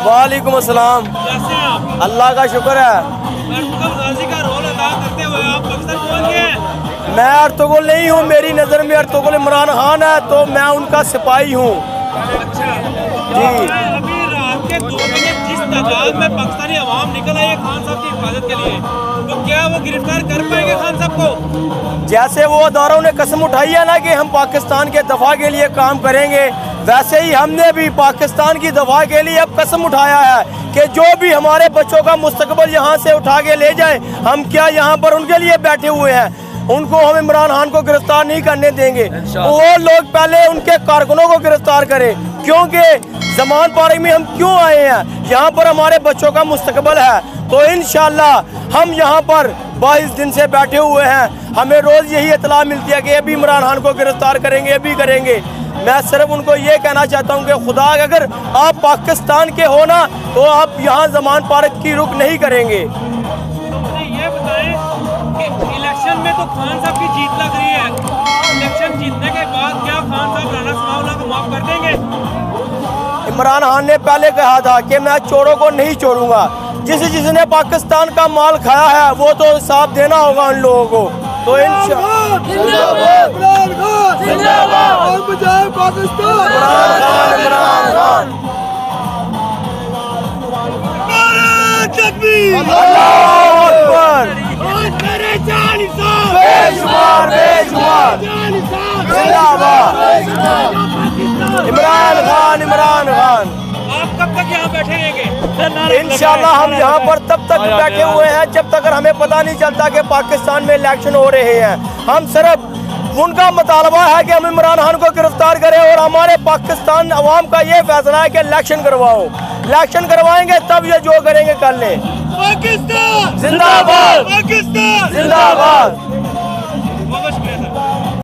वालेकुम अस्सलाम। कैसे हैं आप? अल्लाह का शुक्र है। अर्तुगरुल गाजी का रोल अदा करते हुए आप पाकिस्तान पहुंच गए हैं। मैं अर्तुगरुल नहीं हूँ, मेरी नज़र में अर्तुगरुल इमरान खान है, तो मैं उनका सिपाही हूँ। अच्छा जी। अभी रात के 2 बजे जिस तादाद में पाकिस्तानी अवाम निकल आई है खान साहब की हिफाजत के लिए, तो क्या वो गिरफ्तार कर पाएंगे खान साहब को? जैसे वो अदारों ने कसम उठाई है ना कि हम पाकिस्तान के दफा के लिए काम करेंगे, वैसे ही हमने भी पाकिस्तान की दफा के लिए अब कसम उठाया है कि जो भी हमारे बच्चों का मुस्तकबिल यहाँ से उठा के ले जाए, हम क्या यहाँ पर उनके लिए बैठे हुए हैं। उनको हम इमरान खान को गिरफ्तार नहीं करने देंगे। वो लोग पहले उनके कारकुनों को गिरफ्तार करें, क्योंकि जमान पार्क में हम क्यों आए हैं, यहाँ पर हमारे बच्चों का मुस्तकबिल है। तो इंशाल्लाह हम यहाँ पर 22 दिन से बैठे हुए हैं, हमें रोज़ यही इतला मिलती है कि अभी इमरान खान को गिरफ्तार करेंगे, अभी करेंगे। मैं सिर्फ उनको ये कहना चाहता हूँ कि खुदा अगर आप पाकिस्तान के हो ना, तो आप यहाँ जमान पार्क की रुख नहीं करेंगे। तो मुझे ये बताएं कि इलेक्शन में तो खान साहब की जीत लग रही है, इलेक्शन जीतने के बाद क्या खान साहब राना सनाउल्लाह को माफ कर देंगे? इमरान खान ने पहले कहा था कि मैं चोरों को नहीं छोड़ूंगा। जिसने पाकिस्तान का माल खाया है वो तो हिसाब देना होगा उन लोगों को। तो इमरान खान, इमरान खान। आप कब तक यहाँ बैठे रहेंगे? इंशाल्लाह हम यहाँ पर तब तक बैठे हुए हैं जब तक हमें पता नहीं चलता कि पाकिस्तान में इलेक्शन हो रहे हैं। हम सिर्फ उनका मुतालबा है कि हम इमरान खान को गिरफ्तार करें, और हमारे पाकिस्तान अवाम का ये फैसला है कि इलेक्शन करवाओ। इलेक्शन करवाएंगे तब ये जो करेंगे कर लें। पाकिस्तान जिंदाबाद, पाकिस्तान जिंदाबाद।